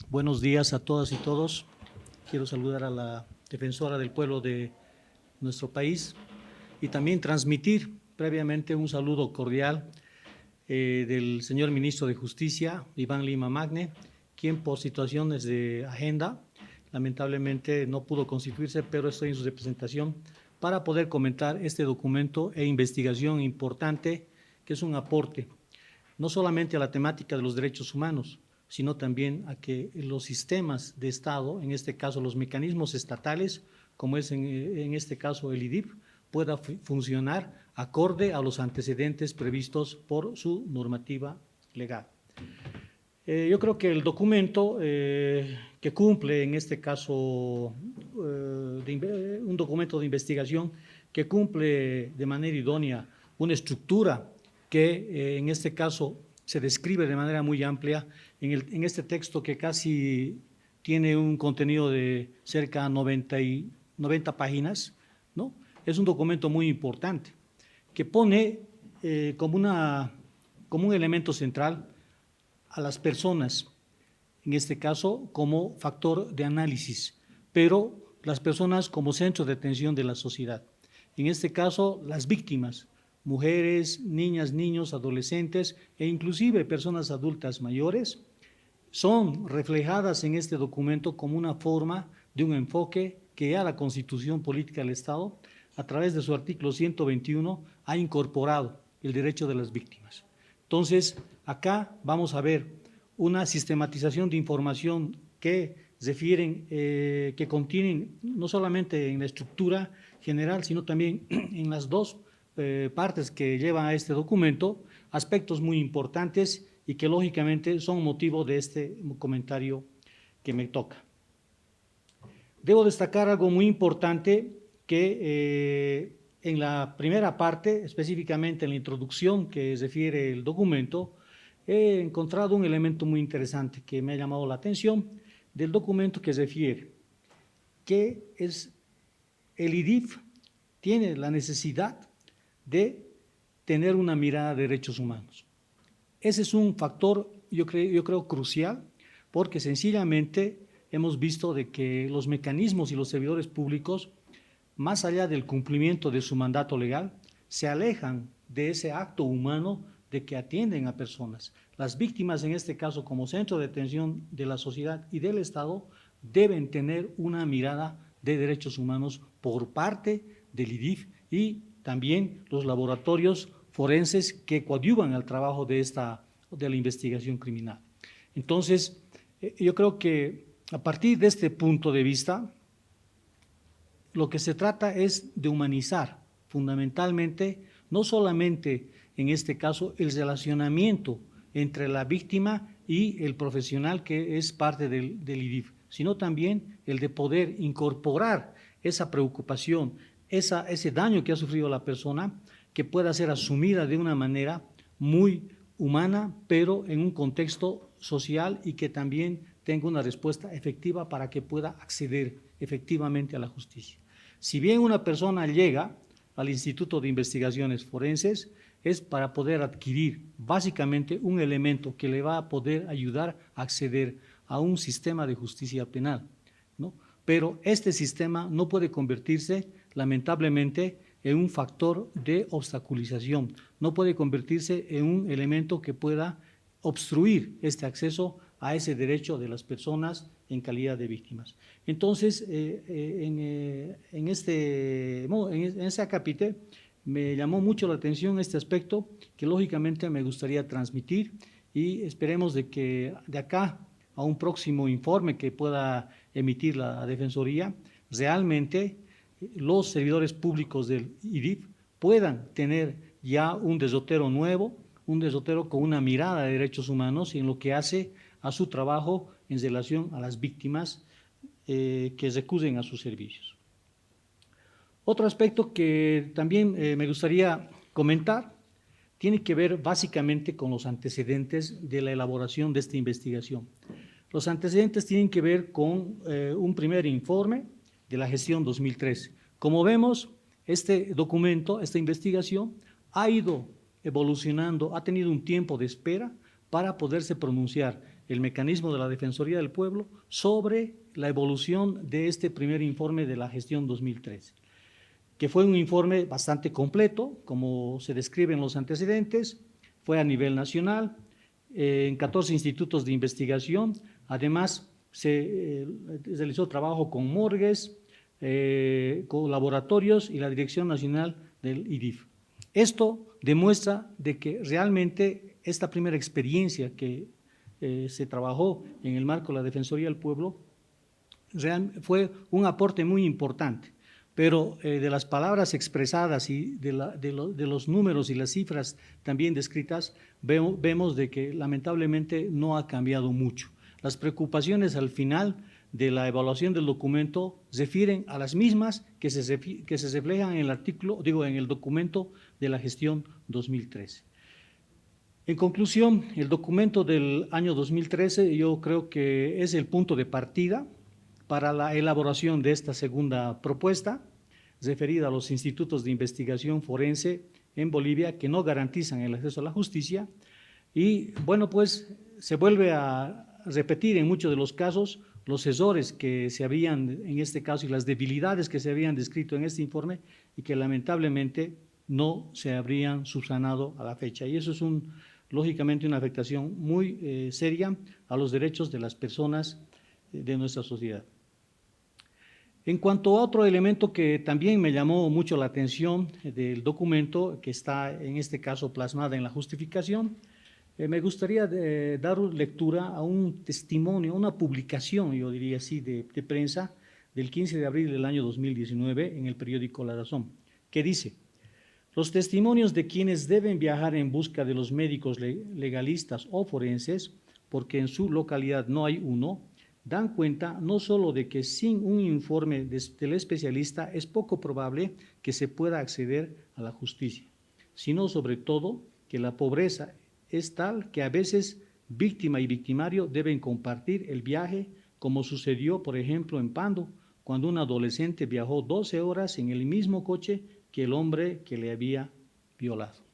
Buenos días a todas y todos. Quiero saludar a la defensora del pueblo de nuestro país y también transmitir previamente un saludo cordial del señor ministro de Justicia, Iván Lima Magne, quien por situaciones de agenda lamentablemente no pudo constituirse, pero estoy en su representación para poder comentar este documento e investigación importante que es un aporte no solamente a la temática de los derechos humanos, sino también a que los sistemas de Estado, en este caso los mecanismos estatales, como es en este caso el IDIF, pueda funcionar acorde a los antecedentes previstos por su normativa legal. Yo creo que el documento que cumple, en este caso, un documento de investigación que cumple de manera idónea una estructura que en este caso se describe de manera muy amplia en este texto que casi tiene un contenido de cerca de 90 páginas, ¿no? Es un documento muy importante que pone como un elemento central a las personas, en este caso como factor de análisis, pero las personas como centro de atención de la sociedad. En este caso, las víctimas, mujeres, niñas, niños, adolescentes e inclusive personas adultas mayores, son reflejadas en este documento como una forma de un enfoque que ya la Constitución Política del Estado, a través de su artículo 121, ha incorporado el derecho de las víctimas. Entonces, acá vamos a ver una sistematización de información que refieren, que contienen no solamente en la estructura general, sino también en las dos partes que llevan a este documento, aspectos muy importantes y que lógicamente son motivo de este comentario que me toca. Debo destacar algo muy importante que en la primera parte, específicamente en la introducción que refiere el documento, he encontrado un elemento muy interesante que me ha llamado la atención del documento que refiere que es el IDIF tiene la necesidad de tener una mirada de derechos humanos. Ese es un factor, yo creo crucial, porque sencillamente hemos visto de que los mecanismos y los servidores públicos, más allá del cumplimiento de su mandato legal, se alejan de ese acto humano de que atienden a personas. Las víctimas, en este caso, como centro de atención de la sociedad y del Estado, deben tener una mirada de derechos humanos por parte del IDIF y también los laboratorios forenses que coadyuvan al trabajo de la investigación criminal. Entonces, yo creo que a partir de este punto de vista, lo que se trata es de humanizar fundamentalmente, no solamente en este caso, el relacionamiento entre la víctima y el profesional que es parte del IDIF, sino también el de poder incorporar esa preocupación, ese daño que ha sufrido la persona, que pueda ser asumida de una manera muy humana, pero en un contexto social y que también tenga una respuesta efectiva para que pueda acceder efectivamente a la justicia. Si bien una persona llega al Instituto de Investigaciones Forenses, es para poder adquirir básicamente un elemento que le va a poder ayudar a acceder a un sistema de justicia penal, ¿no? Pero este sistema no puede convertirse, lamentablemente, en un factor de obstaculización, no puede convertirse en un elemento que pueda obstruir este acceso a ese derecho de las personas en calidad de víctimas. Entonces, en ese acápite me llamó mucho la atención este aspecto que lógicamente me gustaría transmitir y esperemos de que de acá a un próximo informe que pueda emitir la Defensoría, realmente los servidores públicos del IDIF puedan tener ya un derrotero nuevo, un derrotero con una mirada de derechos humanos y en lo que hace a su trabajo en relación a las víctimas que recurren a sus servicios. Otro aspecto que también me gustaría comentar tiene que ver básicamente con los antecedentes de la elaboración de esta investigación. Los antecedentes tienen que ver con un primer informe de la gestión 2013. Como vemos, este documento, esta investigación, ha ido evolucionando, ha tenido un tiempo de espera para poderse pronunciar el mecanismo de la Defensoría del Pueblo sobre la evolución de este primer informe de la gestión 2013, que fue un informe bastante completo, como se describe en los antecedentes, fue a nivel nacional, en 14 institutos de investigación, además se realizó trabajo con morgues, con laboratorios y la Dirección Nacional del IDIF. Esto demuestra de que realmente esta primera experiencia que se trabajó en el marco de la Defensoría del Pueblo fue un aporte muy importante, pero de las palabras expresadas y de los números y las cifras también descritas, vemos de que lamentablemente no ha cambiado mucho. Las preocupaciones al final de la evaluación del documento refieren a las mismas que se reflejan en el artículo, en el documento de la gestión 2013. En conclusión, el documento del año 2013 yo creo que es el punto de partida para la elaboración de esta segunda propuesta, referida a los institutos de investigación forense en Bolivia que no garantizan el acceso a la justicia. Y bueno, pues se vuelve a repetir en muchos de los casos los errores que se habían, en este caso, y las debilidades que se habían descrito en este informe y que lamentablemente no se habrían subsanado a la fecha. Y eso es lógicamente una afectación muy seria a los derechos de las personas de nuestra sociedad. En cuanto a otro elemento que también me llamó mucho la atención del documento, que está en este caso plasmada en la justificación, me gustaría dar lectura a un testimonio, una publicación, yo diría así, de prensa del 15 de abril del año 2019 en el periódico La Razón, que dice: los testimonios de quienes deben viajar en busca de los médicos legalistas o forenses, porque en su localidad no hay uno, dan cuenta no solo de que sin un informe del especialista es poco probable que se pueda acceder a la justicia, sino sobre todo que la pobreza es tal que a veces víctima y victimario deben compartir el viaje, como sucedió, por ejemplo, en Pando, cuando un adolescente viajó 12 horas en el mismo coche que el hombre que le había violado.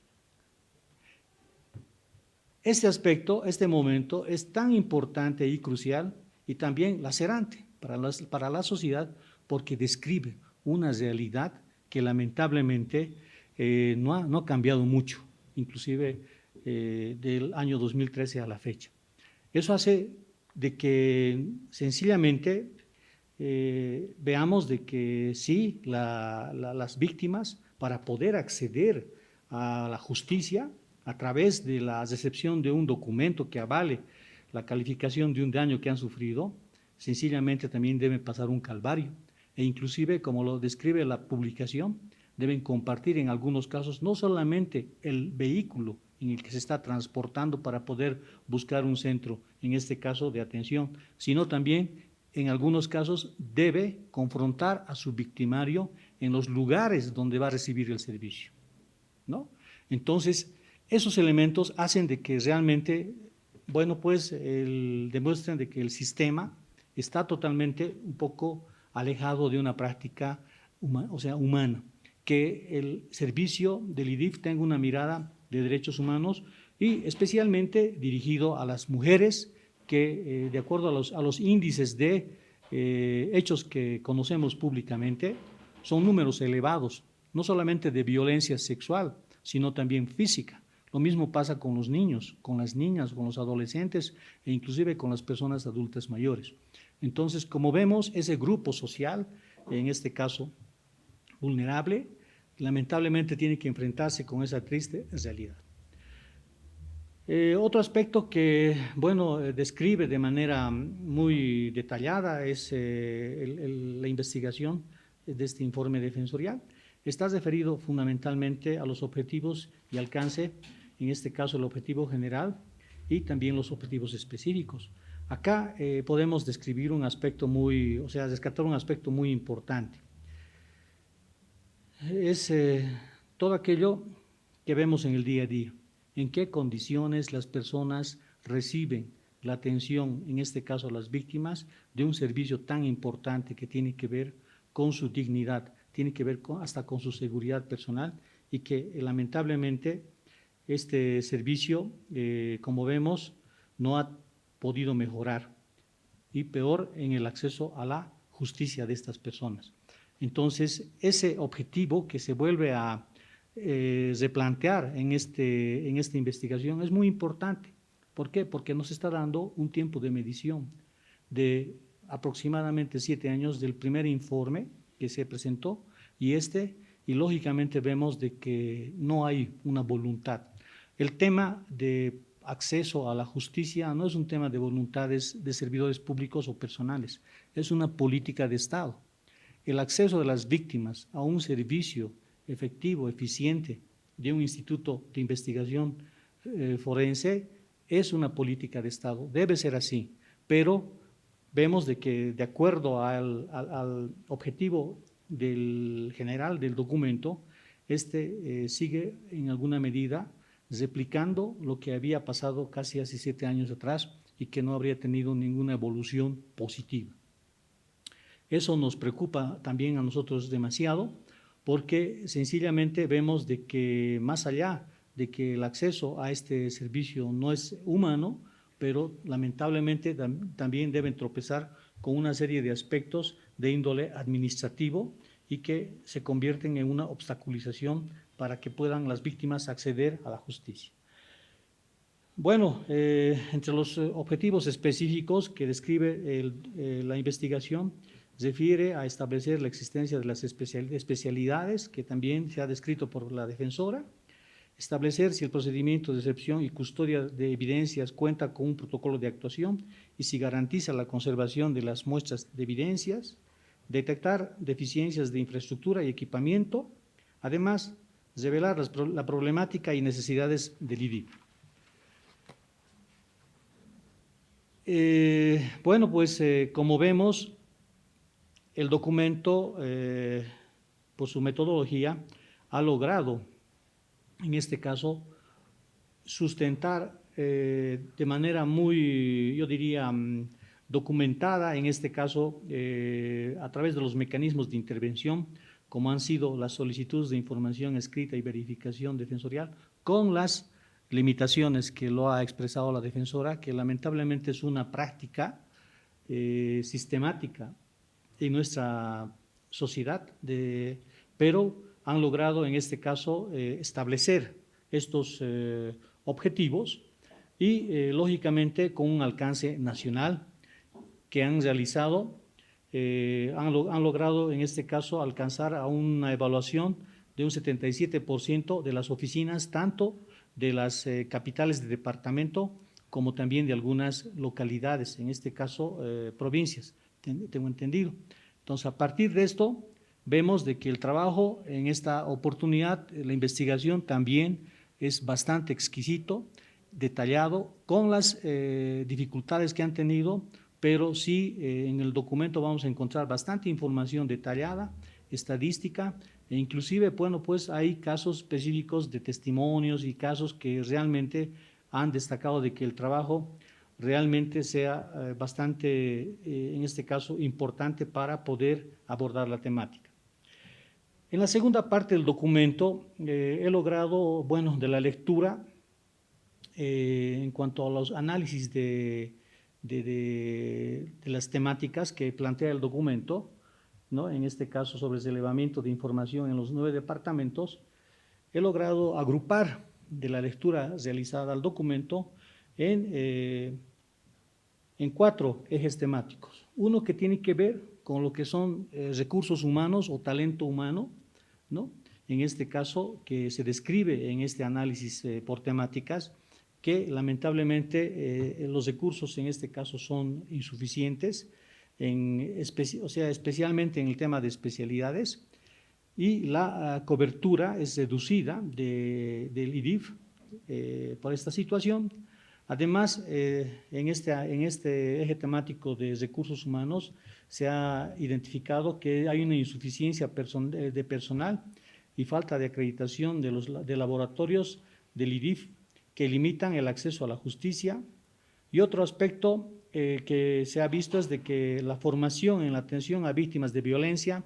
Este aspecto, este momento, es tan importante y crucial y también lacerante para la sociedad, porque describe una realidad que lamentablemente no ha cambiado mucho, inclusive del año 2013 a la fecha. Eso hace de que sencillamente veamos de que sí, las víctimas, para poder acceder a la justicia a través de la recepción de un documento que avale la calificación de un daño que han sufrido, sencillamente también deben pasar un calvario e inclusive, como lo describe la publicación, deben compartir en algunos casos no solamente el vehículo en el que se está transportando para poder buscar un centro, en este caso de atención, sino también en algunos casos debe confrontar a su victimario en los lugares donde va a recibir el servicio, ¿no? Entonces, esos elementos hacen de que realmente, bueno, pues demuestren de que el sistema está totalmente un poco alejado de una práctica humana, que el servicio del IDIF tenga una mirada de derechos humanos y especialmente dirigido a las mujeres que, de acuerdo a los índices de hechos que conocemos públicamente, son números elevados, no solamente de violencia sexual, sino también física. Lo mismo pasa con los niños, con las niñas, con los adolescentes e inclusive con las personas adultas mayores. Entonces, como vemos, ese grupo social, en este caso vulnerable, lamentablemente tiene que enfrentarse con esa triste realidad. Otro aspecto que, bueno, describe de manera muy detallada es la investigación de este informe defensorial. Está referido fundamentalmente a los objetivos y alcance, en este caso el objetivo general y también los objetivos específicos. Acá podemos describir un aspecto rescatar un aspecto muy importante. Es todo aquello que vemos en el día a día, en qué condiciones las personas reciben la atención, en este caso a las víctimas, de un servicio tan importante que tiene que ver con su dignidad, tiene que ver hasta con su seguridad personal y que lamentablemente este servicio, como vemos, no ha podido mejorar, y peor en el acceso a la justicia de estas personas. Entonces, ese objetivo que se vuelve a replantear en esta investigación es muy importante. ¿Por qué? Porque nos está dando un tiempo de medición de aproximadamente 7 años del primer informe que se presentó y lógicamente vemos de que no hay una voluntad. El tema de acceso a la justicia no es un tema de voluntades de servidores públicos o personales, es una política de Estado. El acceso de las víctimas a un servicio efectivo, eficiente de un instituto de investigación forense es una política de Estado, debe ser así, pero vemos de que de acuerdo al objetivo general del documento, sigue en alguna medida replicando lo que había pasado casi hace 7 años atrás y que no habría tenido ninguna evolución positiva. Eso nos preocupa también a nosotros demasiado porque sencillamente vemos de que más allá de que el acceso a este servicio no es humano, pero lamentablemente también deben tropezar con una serie de aspectos de índole administrativo y que se convierten en una obstaculización para que puedan las víctimas acceder a la justicia. Bueno, entre los objetivos específicos que describe la investigación, refiere a establecer la existencia de las especialidades, que también se ha descrito por la defensora, establecer si el procedimiento de recepción y custodia de evidencias cuenta con un protocolo de actuación y si garantiza la conservación de las muestras de evidencias, detectar deficiencias de infraestructura y equipamiento, además, revelar la problemática y necesidades del IDIF. Bueno, pues como vemos, el documento, por su metodología, ha logrado, en este caso, sustentar de manera muy, yo diría, documentada, en este caso, a través de los mecanismos de intervención, como han sido las solicitudes de información escrita y verificación defensorial, con las limitaciones que lo ha expresado la defensora, que lamentablemente es una práctica sistemática en nuestra sociedad, pero han logrado en este caso establecer estos objetivos y lógicamente con un alcance nacional que han realizado, han logrado en este caso alcanzar a una evaluación de un 77% de las oficinas, tanto de las capitales de departamento como también de algunas localidades, en este caso provincias, tengo entendido. Entonces, a partir de esto, vemos de que el trabajo en esta oportunidad, la investigación también es bastante exquisito, detallado, con las dificultades que han tenido, pero sí en el documento vamos a encontrar bastante información detallada, estadística, e inclusive, bueno, pues hay casos específicos de testimonios y casos que realmente han destacado de que el trabajo realmente sea bastante, en este caso, importante para poder abordar la temática. En la segunda parte del documento he logrado, bueno, de la lectura, en cuanto a los análisis de las temáticas que plantea el documento, ¿no? En este caso sobre el relevamiento de información en los 9 departamentos, he logrado agrupar de la lectura realizada al documento en 4 ejes temáticos. Uno que tiene que ver con lo que son recursos humanos o talento humano, ¿no? En este caso que se describe en este análisis por temáticas, que lamentablemente los recursos en este caso son insuficientes, especialmente en el tema de especialidades, y la cobertura es reducida del IDIF por esta situación. Además, en este eje temático de recursos humanos se ha identificado que hay una insuficiencia de personal y falta de acreditación de laboratorios del IDIF que limitan el acceso a la justicia. Y otro aspecto que se ha visto es de que la formación en la atención a víctimas de violencia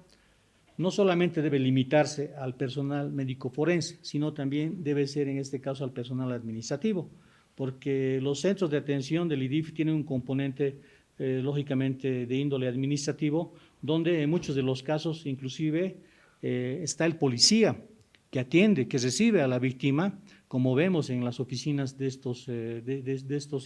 no solamente debe limitarse al personal médico forense, sino también debe ser en este caso al personal administrativo, porque los centros de atención del IDIF tienen un componente, lógicamente, de índole administrativo, donde en muchos de los casos, inclusive, está el policía que atiende, que recibe a la víctima, como vemos en las oficinas de estos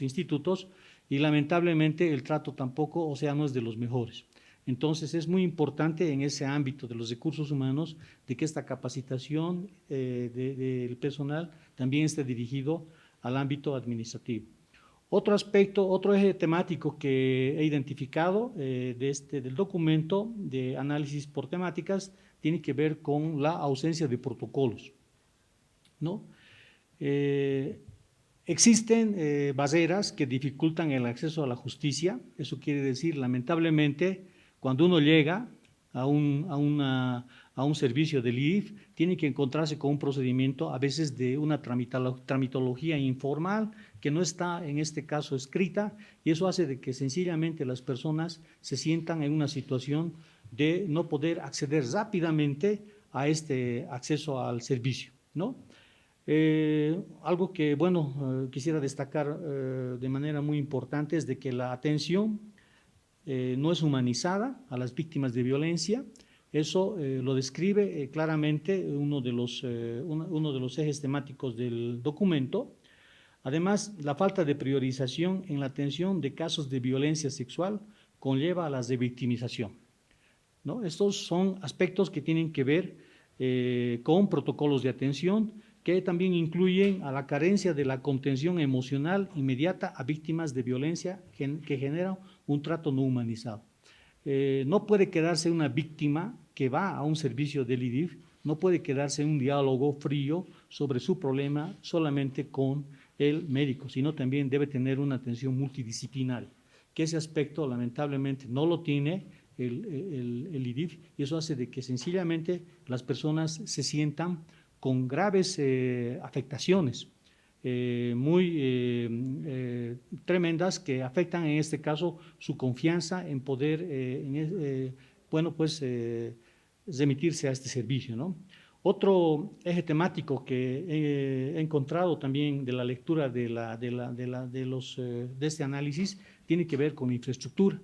institutos, y lamentablemente el trato tampoco, o sea, no es de los mejores. Entonces es muy importante en ese ámbito de los recursos humanos de que esta capacitación del personal también esté dirigido al ámbito administrativo. Otro aspecto, otro eje temático que he identificado del documento de análisis por temáticas tiene que ver con la ausencia de protocolos, ¿no? Existen barreras que dificultan el acceso a la justicia. Eso quiere decir, lamentablemente, cuando uno llega a un servicio del IDIF, tiene que encontrarse con un procedimiento a veces de una tramitología informal que no está en este caso escrita, y eso hace de que sencillamente las personas se sientan en una situación de no poder acceder rápidamente a este acceso al servicio, ¿no? Algo que, bueno, quisiera destacar de manera muy importante es de que la atención no es humanizada a las víctimas de violencia. Eso lo describe claramente uno de los ejes temáticos del documento. Además, la falta de priorización en la atención de casos de violencia sexual conlleva a la revictimización, ¿no? Estos son aspectos que tienen que ver con protocolos de atención que también incluyen a la carencia de la contención emocional inmediata a víctimas de violencia que genera un trato no humanizado. No puede quedarse una víctima que va a un servicio del IDIF, no puede quedarse en un diálogo frío sobre su problema solamente con el médico, sino también debe tener una atención multidisciplinaria, que ese aspecto lamentablemente no lo tiene el IDIF, y eso hace de que sencillamente las personas se sientan con graves afectaciones muy tremendas que afectan en este caso su confianza en poder, remitirse a este servicio, ¿no? Otro eje temático que he encontrado también de la lectura de este análisis tiene que ver con infraestructura.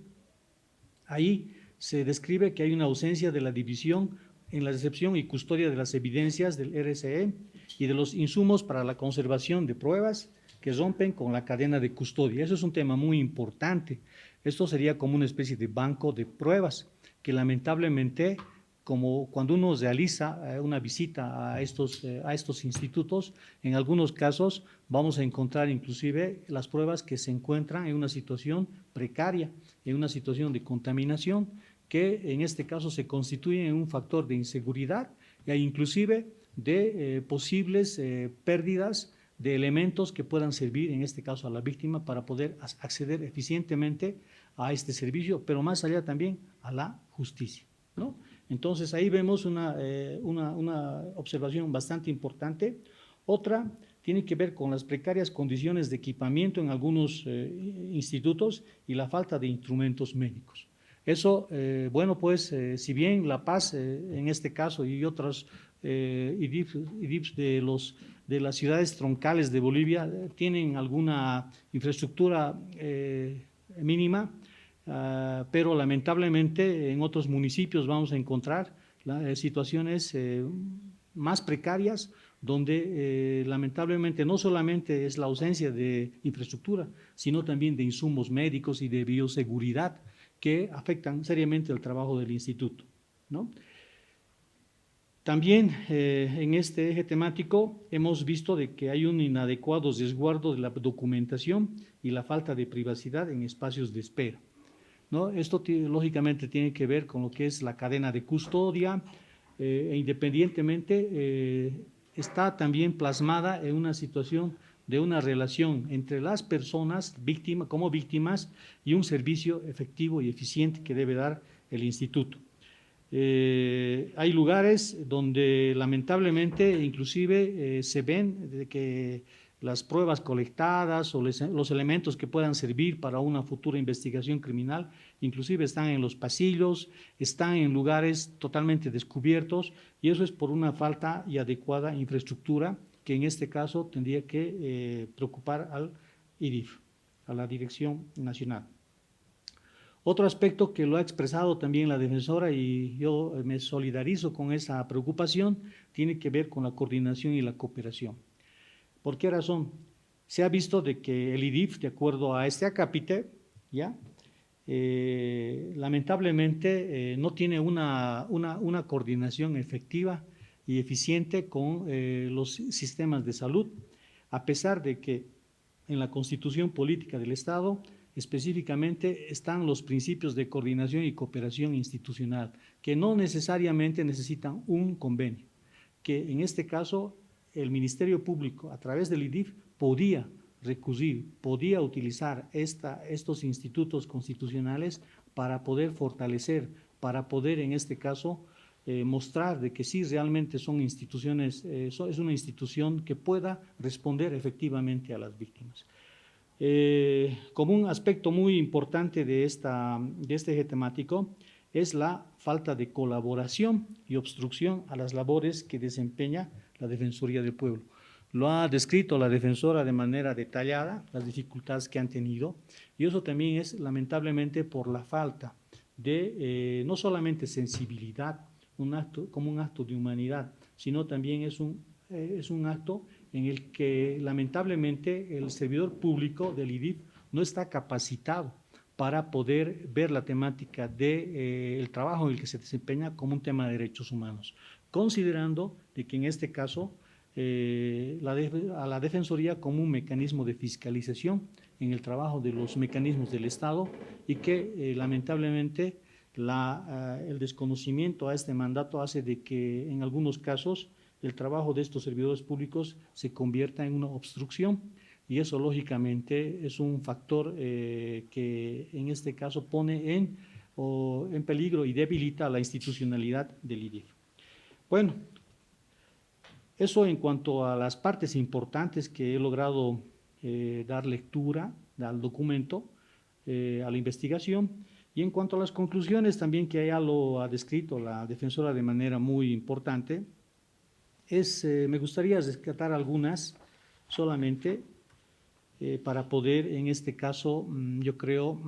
Ahí se describe que hay una ausencia de la división en la recepción y custodia de las evidencias del RCE y de los insumos para la conservación de pruebas que rompen con la cadena de custodia. Eso es un tema muy importante. Esto sería como una especie de banco de pruebas que lamentablemente, como cuando uno realiza una visita a estos institutos, en algunos casos vamos a encontrar inclusive las pruebas que se encuentran en una situación precaria, en una situación de contaminación, que en este caso se constituyen un factor de inseguridad e inclusive de posibles pérdidas de elementos que puedan servir, en este caso a la víctima, para poder acceder eficientemente a este servicio, pero más allá también a la justicia, ¿no? Entonces ahí vemos una observación bastante importante. Otra tiene que ver con las precarias condiciones de equipamiento en algunos institutos y la falta de instrumentos médicos. Eso, si bien La Paz, en este caso, y otros IDIFs de las ciudades troncales de Bolivia tienen alguna infraestructura mínima, pero lamentablemente en otros municipios vamos a encontrar situaciones más precarias, donde lamentablemente no solamente es la ausencia de infraestructura, sino también de insumos médicos y de bioseguridad, que afectan seriamente el trabajo del instituto, ¿no? También en este eje temático hemos visto de que hay un inadecuado resguardo de la documentación y la falta de privacidad en espacios de espera, ¿no? Esto lógicamente tiene que ver con lo que es la cadena de custodia, e independientemente está también plasmada en una situación de una relación entre las personas como víctimas y un servicio efectivo y eficiente que debe dar el instituto. Hay lugares donde lamentablemente inclusive se ven de que las pruebas colectadas o los elementos que puedan servir para una futura investigación criminal inclusive están en los pasillos, están en lugares totalmente descubiertos, y eso es por una falta y adecuada infraestructura que en este caso tendría que preocupar al IDIF, a la Dirección Nacional. Otro aspecto que lo ha expresado también la defensora, y yo me solidarizo con esa preocupación, tiene que ver con la coordinación y la cooperación. ¿Por qué razón? Se ha visto de que el IDIF, de acuerdo a este acápite, ¿ya? Lamentablemente no tiene una coordinación efectiva y eficiente con los sistemas de salud, a pesar de que en la Constitución Política del Estado específicamente están los principios de coordinación y cooperación institucional, que no necesariamente necesitan un convenio, que en este caso el Ministerio Público, a través del IDIF, podía recurrir, podía utilizar estos institutos constitucionales para poder fortalecer, para poder en este caso mostrar de que sí realmente son instituciones, es una institución que pueda responder efectivamente a las víctimas. Como un aspecto muy importante de este eje temático es la falta de colaboración y obstrucción a las labores que desempeña la Defensoría del Pueblo. Lo ha descrito la defensora de manera detallada, las dificultades que han tenido, y eso también es lamentablemente por la falta de no solamente sensibilidad, como un acto de humanidad, sino también es un acto en el que lamentablemente el servidor público del IDIF no está capacitado para poder ver la temática del trabajo en el que se desempeña como un tema de derechos humanos, considerando de que en este caso a la Defensoría como un mecanismo de fiscalización en el trabajo de los mecanismos del Estado, y que lamentablemente el desconocimiento a este mandato hace de que en algunos casos el trabajo de estos servidores públicos se convierta en una obstrucción, y eso lógicamente es un factor que en este caso pone en peligro y debilita la institucionalidad del IDIF. Bueno, eso en cuanto a las partes importantes que he logrado dar lectura al documento, a la investigación, y en cuanto a las conclusiones también, que ya lo ha descrito la defensora de manera muy importante, me gustaría rescatar algunas solamente para poder en este caso, yo creo,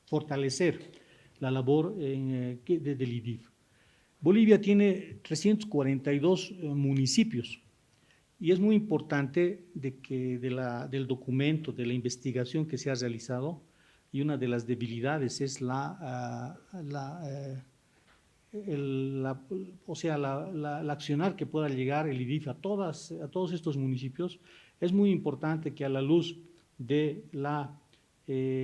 fortalecer la labor del IDIF. Bolivia tiene 342 municipios, y es muy importante de que del documento, de la investigación que se ha realizado, y una de las debilidades es la accionar que pueda llegar el IDIF a todos estos municipios. Es muy importante que a la luz de la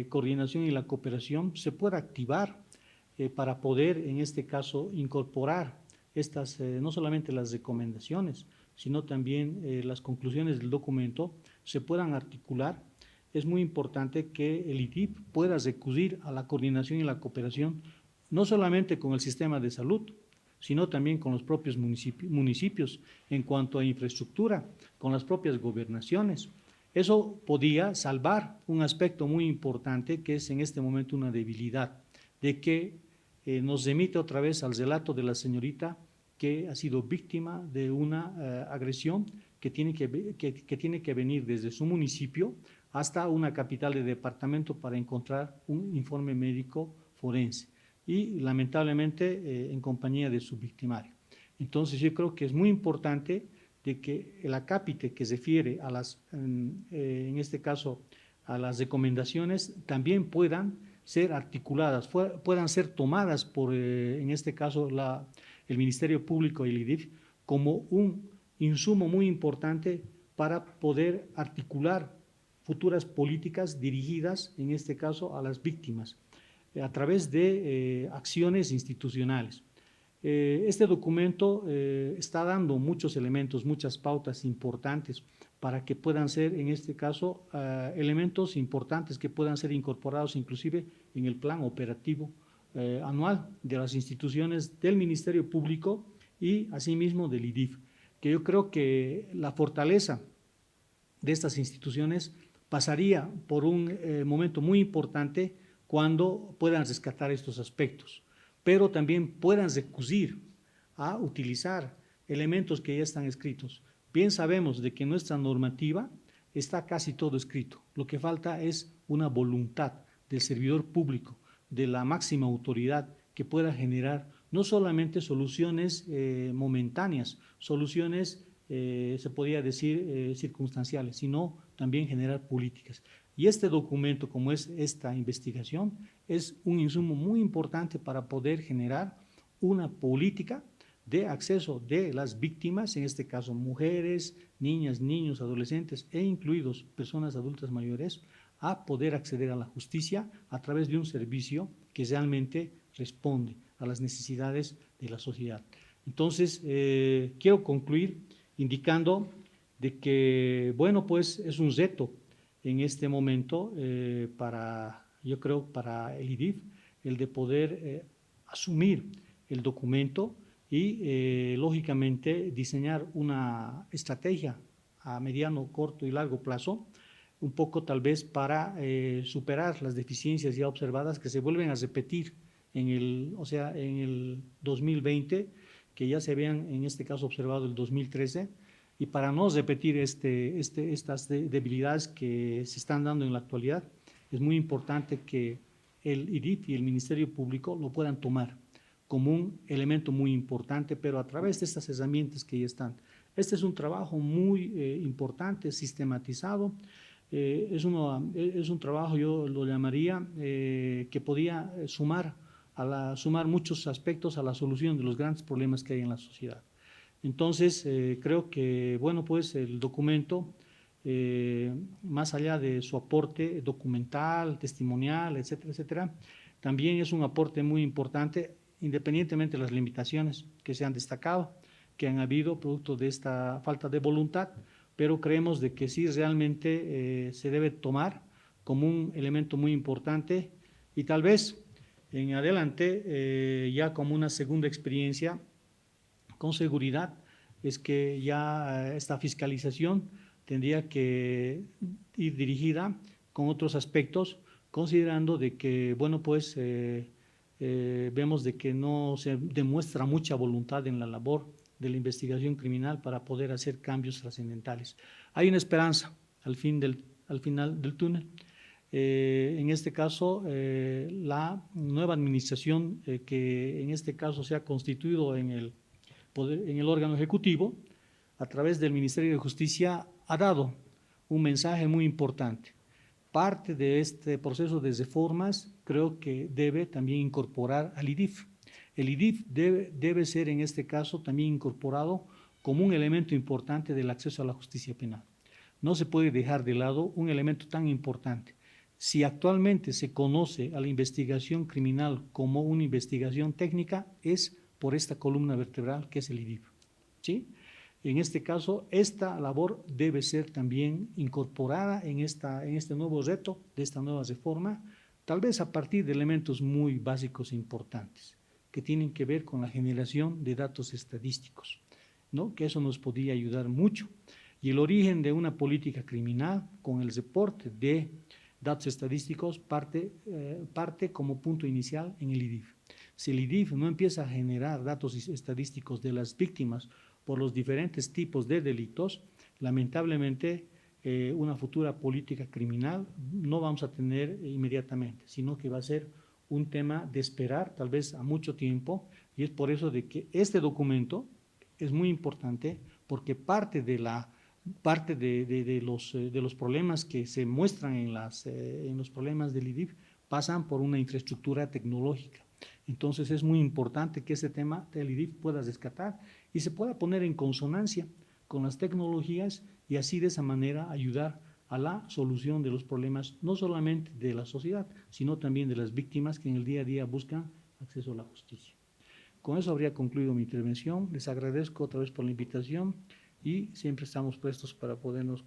coordinación y la cooperación se pueda activar para poder en este caso incorporar no solamente las recomendaciones, sino también las conclusiones del documento se puedan articular. Es muy importante que el IDIF pueda recurrir a la coordinación y la cooperación, no solamente con el sistema de salud, sino también con los propios municipios en cuanto a infraestructura, con las propias gobernaciones. Eso podía salvar un aspecto muy importante que es en este momento una debilidad, de que nos remite otra vez al relato de la señorita que ha sido víctima de una agresión que tiene que venir desde su municipio hasta una capital de departamento para encontrar un informe médico forense, y lamentablemente en compañía de su victimario. Entonces yo creo que es muy importante de que el acápite que se refiere a en este caso a las recomendaciones también puedan ser articuladas, puedan ser tomadas por, en este caso, el Ministerio Público y el IDIF como un insumo muy importante para poder articular futuras políticas dirigidas, en este caso, a las víctimas, a través de acciones institucionales. Este documento está dando muchos elementos, muchas pautas importantes para que puedan ser, en este caso, elementos importantes que puedan ser incorporados inclusive en el plan operativo anual de las instituciones del Ministerio Público y asimismo del IDIF, que yo creo que la fortaleza de estas instituciones pasaría por un momento muy importante cuando puedan rescatar estos aspectos, pero también puedan recurrir a utilizar elementos que ya están escritos. Bien sabemos de que en nuestra normativa está casi todo escrito. Lo que falta es una voluntad del servidor público, de la máxima autoridad, que pueda generar no solamente soluciones momentáneas, soluciones, se podría decir, circunstanciales, sino también generar políticas. Y este documento, como es esta investigación, es un insumo muy importante para poder generar una política de acceso de las víctimas, en este caso mujeres, niñas, niños, adolescentes e incluidos personas adultas mayores, a poder acceder a la justicia a través de un servicio que realmente responde a las necesidades de la sociedad. Entonces, quiero concluir indicando de que, bueno, pues es un reto en este momento yo creo, para el IDIF, el de poder asumir el documento y, lógicamente, diseñar una estrategia a mediano, corto y largo plazo, un poco tal vez para superar las deficiencias ya observadas que se vuelven a repetir en el 2020, que ya se habían en este caso observado el 2013, y para no repetir estas debilidades que se están dando en la actualidad, es muy importante que el IDIF y el Ministerio Público lo puedan tomar como un elemento muy importante, pero a través de estas herramientas que ya están. Este es un trabajo muy importante, sistematizado. Es un trabajo, yo lo llamaría, que podía sumar muchos aspectos a la solución de los grandes problemas que hay en la sociedad. Entonces, creo que, bueno, pues el documento, más allá de su aporte documental, testimonial, etcétera, etcétera, también es un aporte muy importante, independientemente de las limitaciones que se han destacado, que han habido producto de esta falta de voluntad, pero creemos de que sí realmente se debe tomar como un elemento muy importante y tal vez en adelante, ya como una segunda experiencia, con seguridad, es que ya esta fiscalización tendría que ir dirigida con otros aspectos, considerando de que, bueno, pues vemos de que no se demuestra mucha voluntad en la labor de la investigación criminal para poder hacer cambios trascendentales. Hay una esperanza al final del túnel. En este caso, la nueva administración que en este caso se ha constituido en el órgano ejecutivo, a través del Ministerio de Justicia, ha dado un mensaje muy importante. Parte de este proceso de reformas creo que debe también incorporar al IDIF. El IDIF debe ser en este caso también incorporado como un elemento importante del acceso a la justicia penal. No se puede dejar de lado un elemento tan importante. Si actualmente se conoce a la investigación criminal como una investigación técnica, es por esta columna vertebral que es el IDIF, ¿sí? En este caso, esta labor debe ser también incorporada en este nuevo reto, de esta nueva reforma, tal vez a partir de elementos muy básicos e importantes, que tienen que ver con la generación de datos estadísticos, ¿no? Que eso nos podría ayudar mucho. Y el origen de una política criminal con el reporte de datos estadísticos parte como punto inicial en el IDIF. Si el IDIF no empieza a generar datos estadísticos de las víctimas por los diferentes tipos de delitos, lamentablemente una futura política criminal no vamos a tener inmediatamente, sino que va a ser un tema de esperar tal vez a mucho tiempo, y es por eso de que este documento es muy importante, porque parte de los problemas que se muestran en los problemas del IDIF pasan por una infraestructura tecnológica. Entonces es muy importante que ese tema del IDIF pueda rescatar y se pueda poner en consonancia con las tecnologías y así de esa manera ayudar a la solución de los problemas, no solamente de la sociedad, sino también de las víctimas que en el día a día buscan acceso a la justicia. Con eso habría concluido mi intervención. Les agradezco otra vez por la invitación y siempre estamos prestos para podernos,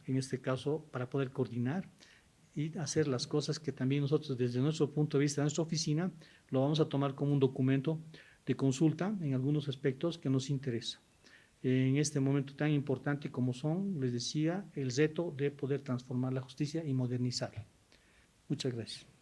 en este caso, para poder coordinar y hacer las cosas que también nosotros, desde nuestro punto de vista, de nuestra oficina, lo vamos a tomar como un documento de consulta en algunos aspectos que nos interesa. En este momento tan importante como son, les decía, el reto de poder transformar la justicia y modernizarla. Muchas gracias.